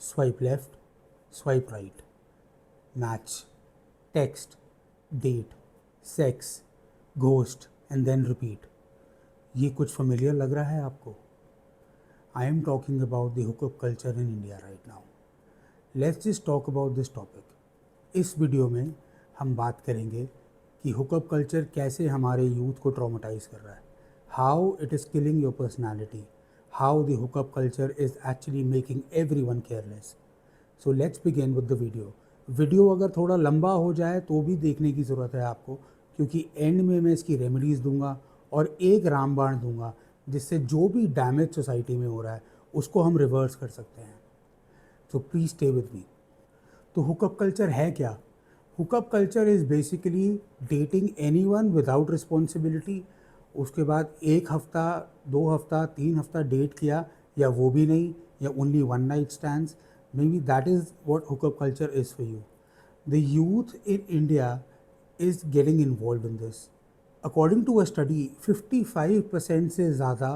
Swipe left, swipe right, match, text, date, sex, ghost and then repeat. ये कुछ familiar लग रहा है आपको? I am talking about the hookup culture in India right now. Let's just talk about this topic. इस video में हम बात करेंगे कि हुकअप कल्चर कैसे हमारे यूथ को ट्रॉमेटाइज कर रहा है, how it is killing your personality, how the hookup culture is actually making everyone careless. So let's begin with the video अगर थोड़ा लंबा हो जाए तो भी देखने की ज़रूरत है आपको, क्योंकि एंड में मैं इसकी रेमेडीज़ दूंगा और एक रामबाण दूंगा जिससे जो भी डैमेज सोसाइटी में हो रहा है उसको हम रिवर्स कर सकते हैं. So please stay with me. तो हुकअप कल्चर है क्या? Hookup culture is basically dating anyone without responsibility. उसके बाद एक हफ्ता, 2 हफ्ता, 3 हफ्ता डेट किया या वो भी नहीं, या only one night stands. maybe that is what hookup culture is for you. The youth in India is getting involved in this. According to a study, 55% से ज़्यादा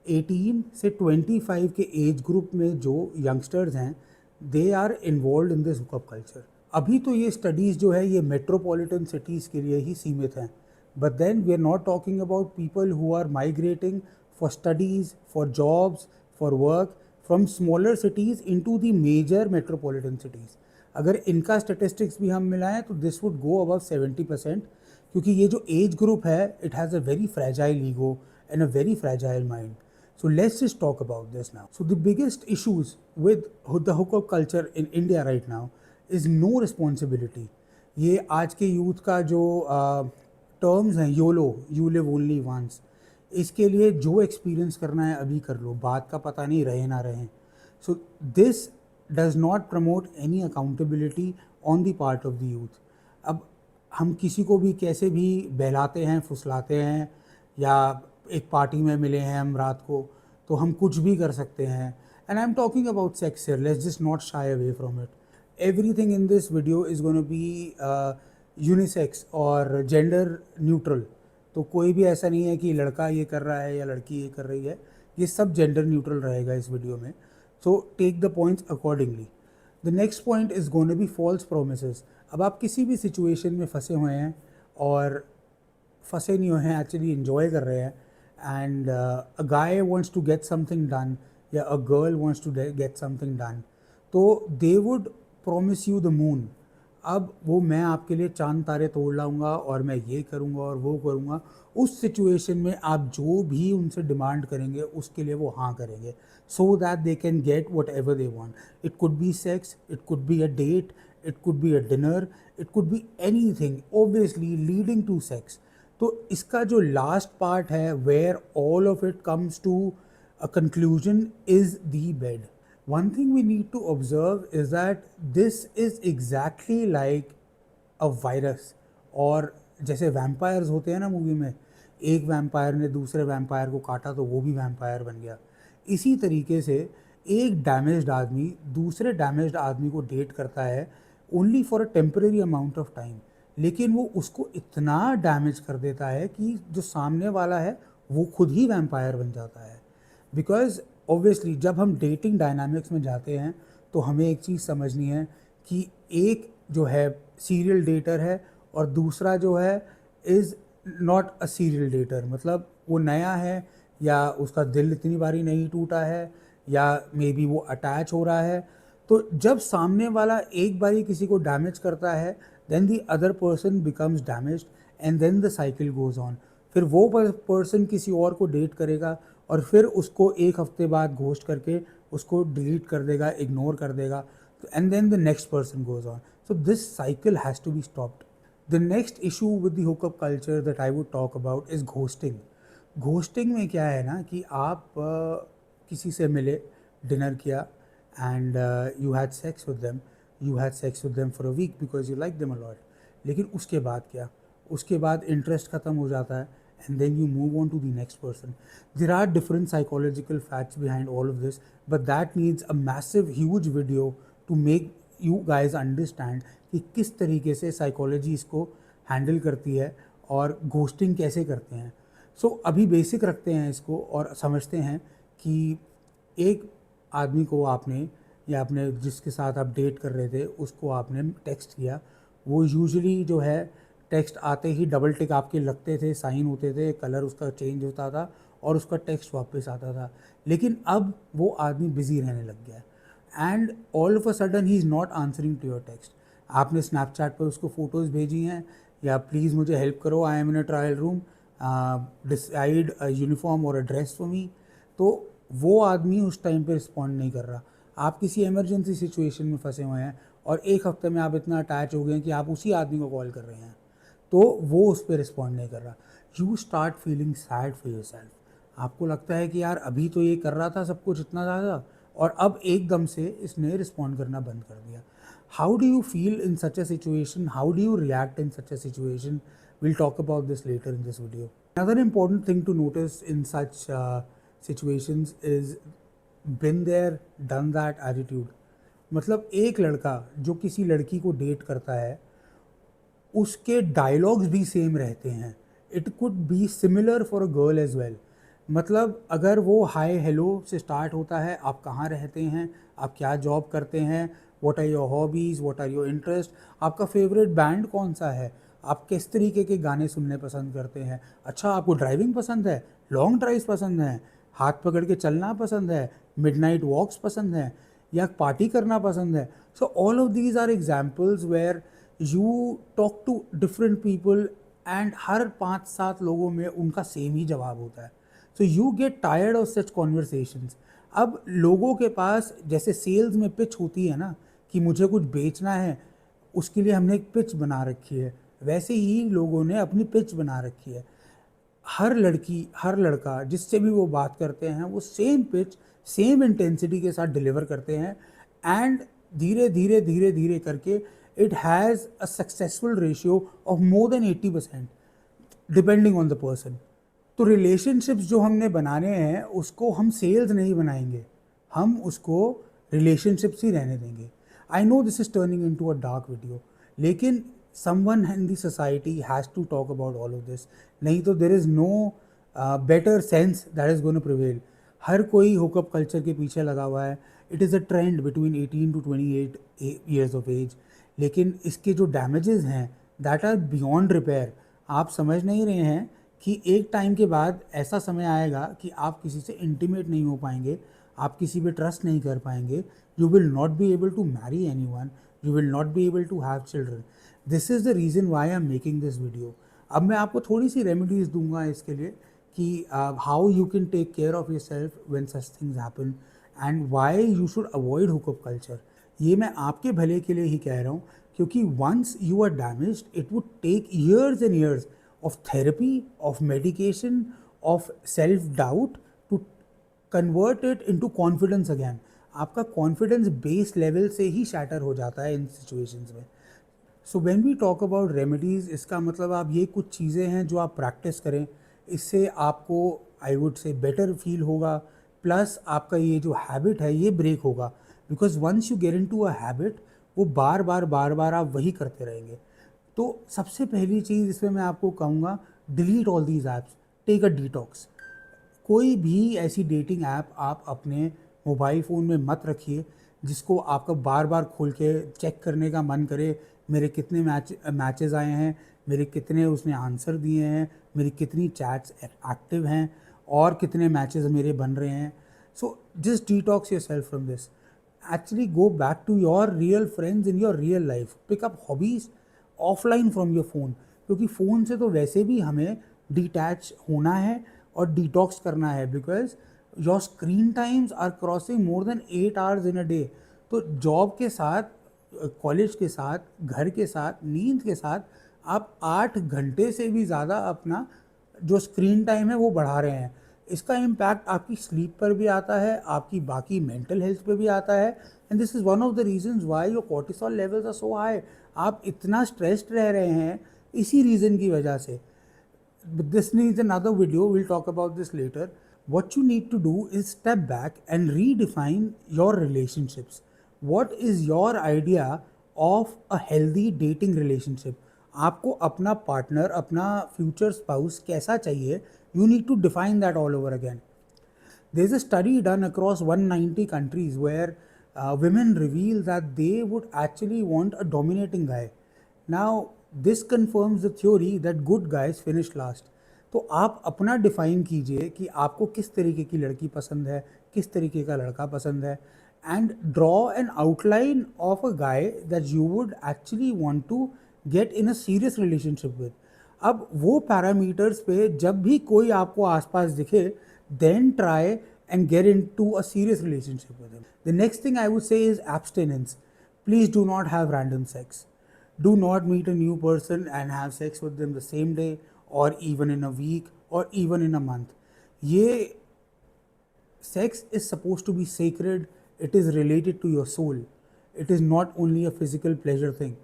18 से 25 के एज ग्रुप में जो यंगस्टर्स हैं, they are involve in this hookup culture. अभी तो ये स्टडीज़ जो है ये मेट्रोपॉलिटन सिटीज़ के लिए ही सीमित हैं, but then we are not talking about people who are migrating for studies, for jobs, for work from smaller cities into the major metropolitan cities. अगर इनका स्टेटिस्टिक्स भी हम मिलाएं तो दिस वुड गो अबव 70%, क्योंकि ये जो एज ग्रुप है it has a very fragile ego and a very fragile mind. So let's just talk about this now. So the biggest issues with the hookup culture in India right now is no responsibility. ये आज के youth का जो terms हैं, YOLO, you live only once, इसके लिए जो experience करना है अभी कर लो, बात का पता नहीं रहे ना रहें. So this does not promote any accountability on the part of the youth. अब हम किसी को भी कैसे भी बहलाते हैं, फुसलाते हैं, या एक पार्टी में मिले हैं हम रात को तो हम कुछ भी कर सकते हैं. And I am talking about sex here, let's just not shy away from it. Everything in this video is gonna B unisex और जेंडर न्यूट्रल. तो कोई भी ऐसा नहीं है कि लड़का ये कर रहा है या लड़की ये कर रही है, ये सब जेंडर न्यूट्रल रहेगा इस वीडियो में. So take the points accordingly. The next point is gonna be false promises. अब आप किसी भी सिचुएशन में फंसे हुए हैं, और फंसे नहीं हुए हैं, एक्चुअली इन्जॉय कर रहे हैं, and a guy wants to get something done या a girl wants to get something done, तो they would promise you the moon. अब वो मैं आपके लिए चांद तारे तोड़ लाऊंगा और मैं ये करूँगा और वो करूँगा. उस सिचुएशन में आप जो भी उनसे डिमांड करेंगे उसके लिए वो हाँ करेंगे, so that they can get whatever they want. It could be sex, it could be a date, it could be a dinner, it could be anything obviously leading to sex. तो इसका जो last part है, where all of it comes to a conclusion, is the bed. One thing we need to observe is that this is exactly like a virus. और जैसे vampires होते हैं ना movie में, एक वैम्पायर ने दूसरे वैम्पायर को काटा तो वो भी वैम्पायर बन गया. इसी तरीके से एक डैमेज्ड आदमी दूसरे डैमेज्ड आदमी को डेट करता है only for a temporary amount of time, लेकिन वो उसको इतना डैमेज कर देता है कि जो सामने वाला है वो खुद ही वैम्पायर बन जाता है. बिकॉज ऑब्वियसली जब हम डेटिंग डायनामिक्स में जाते हैं तो हमें एक चीज़ समझनी है कि एक जो है सीरियल डेटर है और दूसरा जो है is not a serial debtor. मतलब वो नया है, या उसका दिल इतनी बारी नहीं टूटा है, या मे बी वो अटैच हो रहा है. तो जब सामने वाला एक बारी किसी को डैमेज करता है, then the other person becomes damaged and then the cycle goes on. फिर वो पर्सन किसी और को डेट करेगा और फिर उसको एक हफ्ते बाद घोस्ट करके उसको डिलीट कर देगा, इग्नोर कर देगा, and then the next person goes on. So this cycle has to be stopped. The next issue with the hookup culture that I would talk about is ghosting. Ghosting में क्या है ना कि आप किसी से मिले, डिनर किया, and you had sex with them, you had sex with them for a week because you like them a lot. लेकिन उसके बाद क्या? उसके बाद इंटरेस्ट ख़त्म हो जाता है, and then you move on to the next person. There are different psychological facts behind all of this, but that needs a massive huge video to make you guys understand कि किस तरीके से psychology इसको handle करती है और ghosting कैसे करते हैं. सो अभी बेसिक रखते हैं इसको और समझते हैं कि एक आदमी को आपने या आपने जिसके साथ आप डेट कर रहे थे उसको आपने टेक्स्ट किया, वो यूजुअली जो है टेक्स्ट आते ही डबल टिक आपके लगते थे, साइन होते थे, कलर उसका चेंज होता था और उसका टेक्स्ट वापस आता था। लेकिन अब वो आदमी बिजी रहने लग गया है and all of a sudden he is not answering to your text. आपने स्नैपचैट पर उसको फ़ोटोज़ भेजी हैं या प्लीज़ मुझे हेल्प करो, I am in a trial room, decide a uniform और अ ड्रेस फॉर मी, तो वो आदमी उस टाइम पे रिस्पॉन्ड नहीं कर रहा। आप किसी इमरजेंसी सिचुएशन में फंसे हुए हैं और एक हफ्ते में आप इतना अटैच हो गए हैं कि आप उसी आदमी को कॉल कर रहे हैं, तो वो उस पर रिस्पॉन्ड नहीं कर रहा। You start feeling sad for your self. आपको लगता है कि यार अभी तो ये कर रहा था सब कुछ इतना ज़्यादा और अब एकदम से इसने रिस्पॉन्ड करना बंद कर दिया। How do you feel in such a situation? How do you react in such a situation? We'll talk about this later in this video. Another important thing to notice in such situations is been there, done that attitude. मतलब एक लड़का जो किसी लड़की को date करता है उसके डायलॉग्स भी सेम रहते हैं। It could be similar for a girl as well. मतलब अगर वो हाय हेलो से स्टार्ट होता है, आप कहाँ रहते हैं, आप क्या जॉब करते हैं, what are your hobbies, what are your interest, आपका फेवरेट बैंड कौन सा है, आप किस तरीके के गाने सुनने पसंद करते हैं, अच्छा आपको ड्राइविंग पसंद है, लॉन्ग ड्राइव्स पसंद हैं, हाथ पकड़ के चलना पसंद है, मिडनाइट वॉक्स पसंद है या पार्टी करना पसंद है। So all of these are examples where you talk to different people and हर 5-7 लोगों में उनका सेम ही जवाब होता है। So you get tired of such conversations. अब लोगों के पास जैसे सेल्स में पिच होती है ना कि मुझे कुछ बेचना है, उसके लिए हमने एक पिच बना रखी है, वैसे ही लोगों ने अपनी पिच बना रखी है। हर लड़की हर लड़का जिससे भी वो बात करते हैं वो सेम पिच सेम इंटेंसिटी के साथ डिलीवर करते हैं एंड धीरे धीरे धीरे धीरे करके it has a successful ratio of more than 80% depending on the person. तो रिलेशनशिप्स जो हमने बनाने हैं उसको हम सेल्स नहीं बनाएंगे, हम उसको रिलेशनशिप्स ही रहने देंगे। I know this is turning into a dark video, लेकिन someone in the society has to talk about all of this, नहीं तो there is no better sense that is gonna prevail. हर कोई hookup culture के पीछे लगा हुआ है। It is a trend between 18 to 28 years of age, लेकिन इसके जो डैमेजेस हैं दैट आर बियॉन्ड रिपेयर। आप समझ नहीं रहे हैं कि एक टाइम के बाद ऐसा समय आएगा कि आप किसी से इंटीमेट नहीं हो पाएंगे, आप किसी पे ट्रस्ट नहीं कर पाएंगे, you will not be able to marry anyone, you will not be able to have children. This is the reason why I am making this video. अब मैं आपको थोड़ी सी रेमेडीज़ दूंगा इसके लिए कि how you can take care of yourself when such things happen and why you should avoid hookup culture. ये मैं आपके भले के लिए ही कह रहा हूँ, क्योंकि once you are damaged it would take years and years of therapy, of medication, of self-doubt to convert it into confidence again. आपका confidence base level से ही shatter हो जाता है इन situations में। So when we talk about remedies, इसका मतलब आप ये कुछ चीज़ें हैं जो आप practice करें, इससे आपको I would say better feel होगा, प्लस आपका ये जो habit है ये break होगा, because once you get into a habit वो बार बार आप वही करते रहेंगे। तो सबसे पहली चीज़ इसमें मैं आपको कहूँगा, delete all these apps, take a detox. कोई भी ऐसी डेटिंग ऐप आप अपने मोबाइल फ़ोन में मत रखिए जिसको आपका बार बार खोल के चेक करने का मन करे, मेरे कितने मैचेस आए हैं, मेरे कितने उसने आंसर दिए हैं, मेरी कितनी चैट्स एक्टिव हैं और कितने मैचेस मेरे बन रहे हैं। So just detox yourself from this. Actually go back to your real friends in your real life, pick up hobbies offline from your phone, क्योंकि फ़ोन से तो वैसे भी हमें डिटैच होना है और डिटॉक्स करना है, because your screen times are crossing more than 8 hours in a day. तो जॉब के साथ, कॉलेज के साथ, घर के साथ, नींद के साथ आप 8 घंटे से भी ज़्यादा अपना जो स्क्रीन टाइम है वो बढ़ा रहे हैं। इसका इम्पैक्ट आपकी स्लीप पर भी आता है, आपकी बाकी मेंटल हेल्थ पे भी आता है and this is one of the reasons why your cortisol levels are so high. आप इतना स्ट्रेस्ड रह रहे हैं इसी रीज़न की वजह से। This needs another video, will talk about this later. What you need to do is step back and redefine your relationships. What is your idea of a healthy dating relationship? आपको अपना partner, अपना future spouse कैसा चाहिए, you need to define that all over again. There's a study done across 190 countries where women reveal that they would actually want a dominating guy. Now, this confirms the theory that good guys finish last. तो आप अपना define कीजिए कि आपको किस तरीके की लड़की पसंद है, किस तरीके का लड़का पसंद है, and draw an outline of a guy that you would actually want to get in a serious relationship with. अब वो पैरामीटर्स पे जब भी कोई आपको आसपास दिखे, then try and get into a serious relationship with him. The next thing I would say is abstinence. Please do not have random sex. Do not meet a new person and have sex with them the same day or even in a week or even in a month. ये sex is supposed to be sacred. It is related to your soul. It is not only a physical pleasure thing.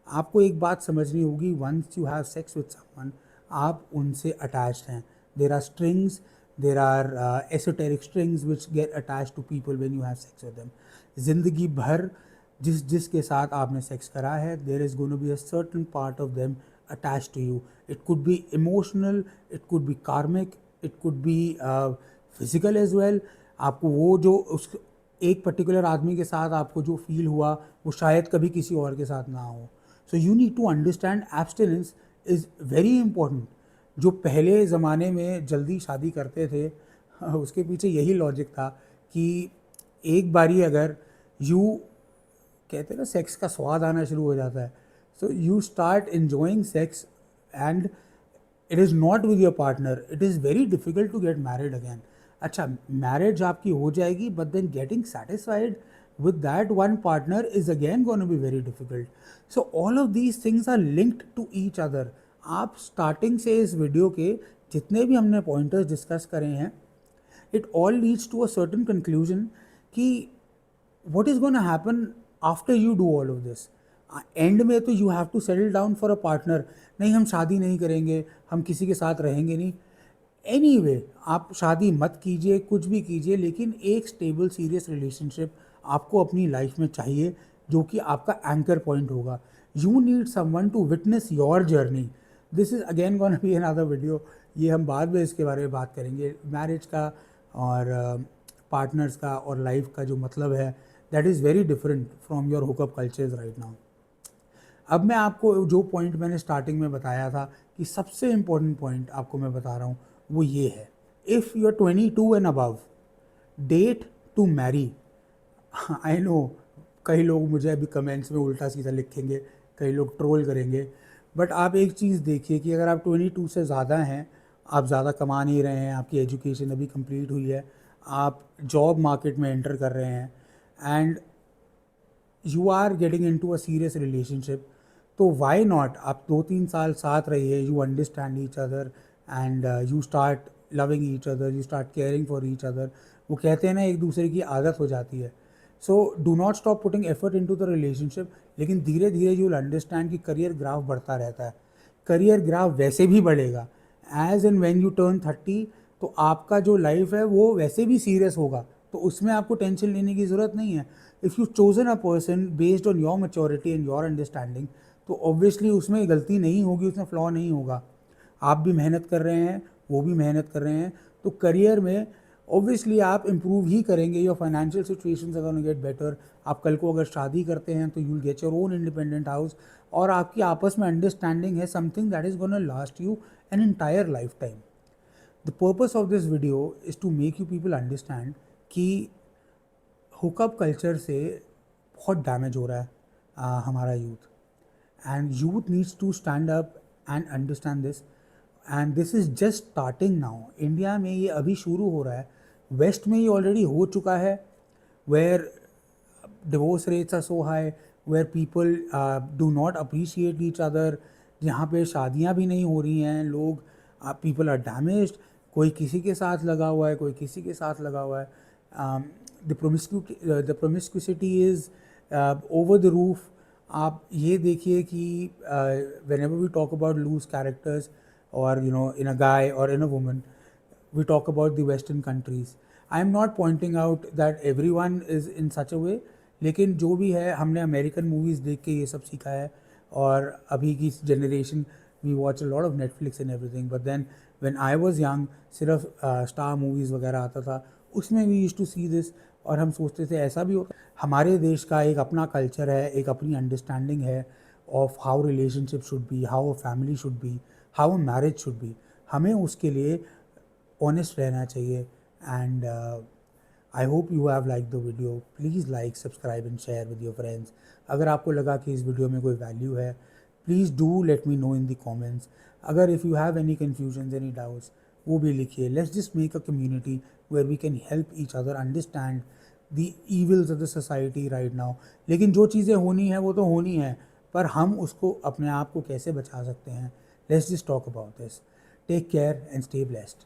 आपको एक बात समझनी होगी, once you have sex with someone, आप उनसे attached हैं. There are strings, there are esoteric strings which get attached to people when you have sex with them. ज़िंदगी भर जिसके साथ आपने सेक्स करा है, there is going to be a certain part of them attached to you. It could be emotional, it could be karmic, it could be physical as well. आपको वो जो उस एक पर्टिकुलर आदमी के साथ आपको जो फील हुआ, वो शायद कभी किसी और के साथ ना हो. So you need to understand abstinence is very important. जो पहले ज़माने में जल्दी शादी करते थे, उसके पीछे यही लॉजिक था कि एक बारी अगर यू कहते हैं ना, सेक्स का स्वाद आना शुरू हो जाता है, so you start enjoying sex and it is not with your partner. It is very difficult to get married again. अच्छा, मैरिज आपकी हो जाएगी, but then getting satisfied with that one partner is again going to be very difficult. So all of these things are linked to each other. आप starting से इस video के जितने भी हमने पॉइंटर्स डिस्कस करे हैं, it all leads to a certain conclusion कि what is gonna happen after you do all of this. End में तो you have to settle down for a partner. नहीं, हम शादी नहीं करेंगे, हम किसी के साथ रहेंगे नहीं. एनीवे, आप शादी मत कीजिए, कुछ भी कीजिए, लेकिन एक स्टेबल सीरियस रिलेशनशिप आपको अपनी लाइफ में चाहिए, जो कि आपका एंकर पॉइंट होगा. You need someone to witness your journey. This is again gonna be another video. ये हम बाद में इसके बारे में बात करेंगे. मैरिज का और पार्टनर्स का और लाइफ का जो मतलब है, that is very different from your hookup cultures right now. अब मैं आपको जो पॉइंट मैंने स्टार्टिंग में बताया था कि सबसे इम्पोर्टेंट पॉइंट आपको मैं बता रहा हूँ, वो ये है. If you are 22 and above, date to marry. I know कई लोग मुझे अभी कमेंट्स में उल्टा सीधा लिखेंगे, कई लोग ट्रोल करेंगे, बट आप एक चीज़ देखिए कि अगर आप 22 से ज़्यादा हैं, आप ज़्यादा कमा नहीं रहे हैं, आपकी एजुकेशन अभी कंप्लीट हुई है, आप जॉब मार्केट में एंटर कर रहे हैं, and you are getting into a serious relationship, तो वाई नॉट आप 2-3 साल साथ रहिए. You understand each other and you start loving each other, you start caring for each other. वो कहते हैं ना, एक दूसरे की आदत हो जाती है. So do not stop putting effort into the relationship. लेकिन धीरे धीरे यू विल अंडरस्टैंड कि करियर ग्राफ बढ़ता रहता है. करियर ग्राफ वैसे भी बढ़ेगा age and when you turn 30. तो आपका जो लाइफ है वो वैसे भी सीरियस होगा, तो उसमें आपको टेंशन लेने की ज़रूरत नहीं है. If you chosen a person based on your maturity and your understanding, तो ऑब्वियसली उसमें गलती नहीं होगी, उसमें फ्लॉ नहीं होगा. आप भी मेहनत कर रहे हैं, वो भी मेहनत कर रहे हैं, तो करियर में ऑब्वियसली आप इम्प्रूव ही करेंगे. Your financial situations are gonna get better. आप कल को अगर शादी करते हैं तो you will get your own independent house, और आपकी आपस में अंडरस्टैंडिंग है, something that is gonna last you an entire lifetime. The purpose of this video is to make you people understand कि हुकअप कल्चर से बहुत damage हो रहा है हमारा youth, and youth needs to stand up and understand this. And this is just starting now. India में ये अभी शुरू हो रहा है, वेस्ट में ये ऑलरेडी हो चुका है, where divorce rates are so high, where people do not appreciate each other, जहाँ पे शादियाँ भी नहीं हो रही हैं. लोग पीपल आर डैमेज्ड. कोई किसी के साथ लगा हुआ है, कोई किसी के साथ लगा हुआ है. The promiscuity is over the roof. आप ये देखिए कि whenever we talk about loose characters, or in a guy or in a woman, we talk about the western countries. I am not pointing out that everyone is in such a way, लेकिन जो भी है, हमने American movies देख के ये सब सीखा है. और अभी की generation, we watch a lot of Netflix and everything, but then when I was young सिर्फ स्टार मूवीज़ वगैरह आता था, उसमें we used to see this. और हम सोचते थे ऐसा भी होता। हमारे देश का एक अपना कल्चर है, एक अपनी अंडरस्टैंडिंग है of how relationship should be, how a family should be, how a marriage should be. हमें उसके लिए ऑनेस्ट रहना चाहिए। And I hope you have like the video. Please like, subscribe and share with your friends. अगर आपको लगा कि इस वीडियो में कोई वैल्यू है, please do let me know in the comments. अगर if you have any confusion, any doubts, वो भी लिखिए। Let's just make a community where we can help each other understand the evils of the society right now. लेकिन जो चीज़ें होनी है वो तो होनी है, पर हम उसको अपने आप को कैसे बचा सकते हैं, let's just talk about this. Take care and stay blessed.